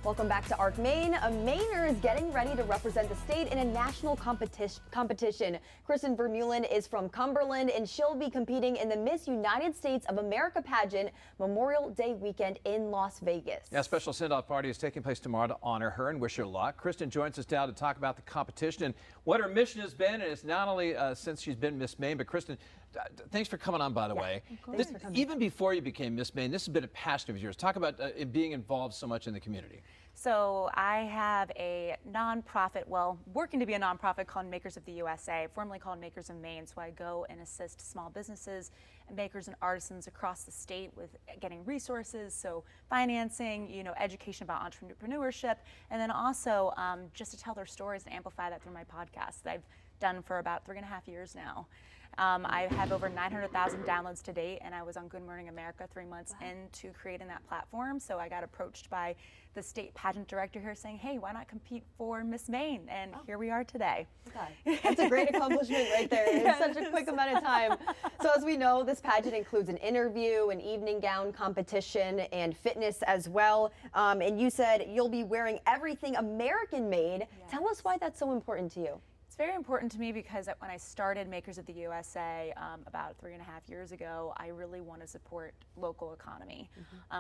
Welcome back to ARC Maine. A Mainer is getting ready to represent the state in a national competition. Kristan Vermeulen is from Cumberland, and she'll be competing in the Miss United States of America pageant Memorial Day weekend in Las Vegas. Yeah, a special send-off party is taking place tomorrow to honor her and wish her luck. Kristan joins us now to talk about the competition and what her mission has been. And it's not only since she's been Miss Maine, but Kristan, thanks for coming on, by the way. Even before you became Miss Maine, this has been a passion of yours. Talk about being involved so much in the community. So I have a nonprofit, working to be a nonprofit called Makers of the USA, formerly called Makers of Maine. So I go and assist small businesses and makers and artisans across the state with getting resources, so financing, education about entrepreneurship, and then also just to tell their stories and amplify that through my podcast that I've done for about 3.5 years now. I have over 900,000 downloads to date, and I was on Good Morning America 3 months into creating that platform. So I got approached by the state pageant director here saying, hey, why not compete for Miss Maine? And here we are today. Okay. That's a great accomplishment right there in such a quick amount of time. So as we know, this pageant includes an interview, an evening gown competition, and fitness as well. And you said you'll be wearing everything American made. Yes. Tell us why that's so important to you. It's very important to me because when I started Makers of the USA about 3.5 years ago, I really want to support local economy.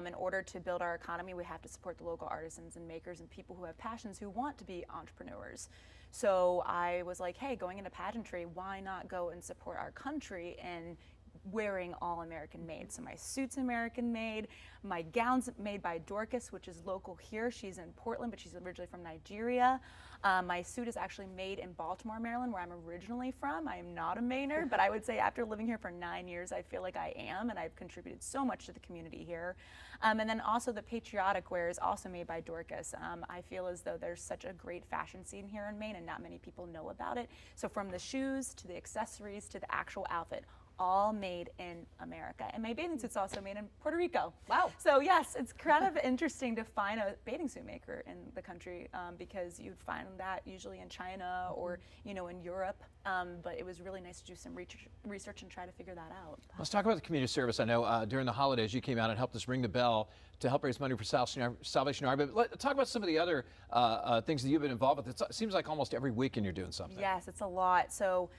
In order to build our economy, we have to support the local artisans and makers and people who have passions who want to be entrepreneurs. So I was like, hey, going into pageantry, why not go and support our country and wearing all American made. So my suit's American made, my gown's made by Dorcas, which is local here. She's in Portland, but she's originally from Nigeria. My suit is actually made in Baltimore, Maryland, where I'm originally from. I am not a Mainer, but I would say after living here for 9 years, I feel like I am, and I've contributed so much to the community here. And then also the patriotic wear is also made by Dorcas. I feel as though there's such a great fashion scene here in Maine, and not many people know about it. So from the shoes to the accessories to the actual outfit, all made in America. And my bathing suit's also made in Puerto Rico. Wow. So yes, it's kind of interesting to find a bathing suit maker in the country because you'd find that usually in China or in Europe. But it was really nice to do some research and try to figure that out. Let's talk about the community service. I know during the holidays you came out and helped us ring the bell to help raise money for Salvation Army. But let's talk about some of the other things that you've been involved with. It seems like almost every weekend you're doing something. Yes, it's a lot. So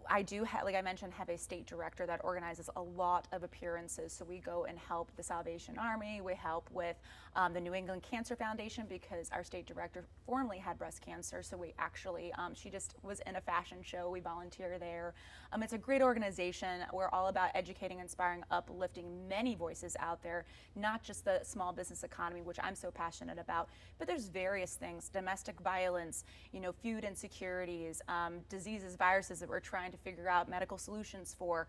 I do, like I mentioned, have a state director that organizes a lot of appearances. So we go and help the Salvation Army. We help with the New England Cancer Foundation because our state director formerly had breast cancer. So we actually, she just was in a fashion show. We volunteer there. It's a great organization. We're all about educating, inspiring, uplifting many voices out there, not just the small business economy, which I'm so passionate about, but there's various things, domestic violence, food insecurities, diseases, viruses that we're trying to figure out medical solutions for.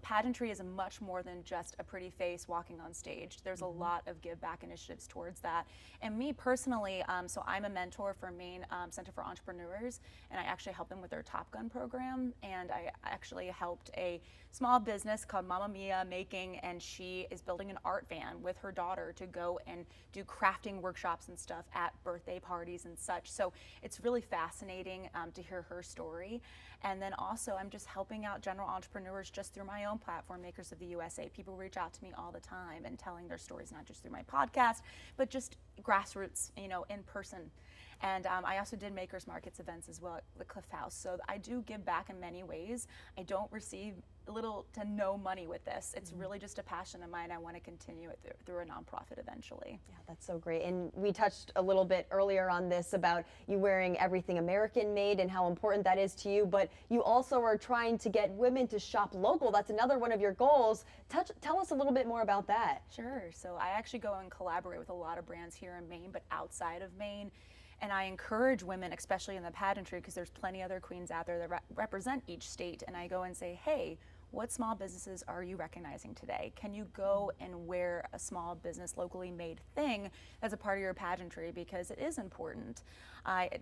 Pageantry is much more than just a pretty face walking on stage. There's a lot of give back initiatives towards that. And me personally, so I'm a mentor for Maine Center for Entrepreneurs, and I actually help them with their Top Gun program. And I actually helped a small business called Mamma Mia Making, and she is building an art van with her daughter to go and do crafting workshops and stuff at birthday parties and such. So it's really fascinating to hear her story. And then also I'm just helping out general entrepreneurs just through my own platform, Makers of the USA. People reach out to me all the time and telling their stories, not just through my podcast, but just grassroots, in person. And I also did Makers Markets events as well at the Cliff House. So I do give back in many ways. I don't receive little to no money with this. It's really just a passion of mine. I want to continue it through a nonprofit eventually. Yeah, that's so great. And we touched a little bit earlier on this about you wearing everything American made and how important that is to you, but you also are trying to get women to shop local. That's another one of your goals. Tell us a little bit more about that. Sure. So I actually go and collaborate with a lot of brands here in Maine, but outside of Maine. And I encourage women, especially in the pageantry, because there's plenty other queens out there that represent each state. And I go and say, hey, what small businesses are you recognizing today? Can you go and wear a small business locally made thing as a part of your pageantry? Because it is important.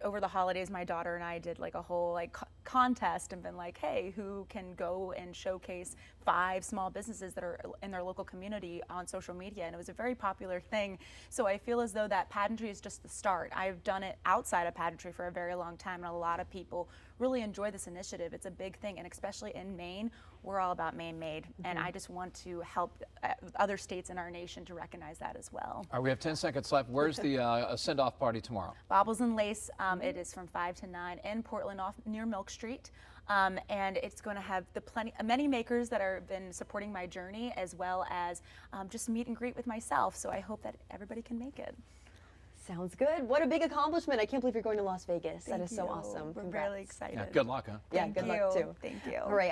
Over the holidays, my daughter and I did like a whole contest and been like, hey, who can go and showcase 5 small businesses that are in their local community on social media, and it was a very popular thing. So I feel as though that pageantry is just the start. I've done it outside of pageantry for a very long time, and a lot of people really enjoy this initiative. It's a big thing, and especially in Maine, we're all about Maine made, and I just want to help other states in our nation to recognize that as well. All right, we have 10 seconds left. Where's the send-off party tomorrow? Baubles and Lace, it is from 5 to 9 in Portland off near Milk Street. And it's going to have many makers that have been supporting my journey, as well as just meet and greet with myself. So I hope that everybody can make it. Sounds good. What a big accomplishment. I can't believe you're going to Las Vegas. That is so awesome. We're Congrats. really excited. Yeah, good luck, huh? Yeah, good luck too. Thank you. All right.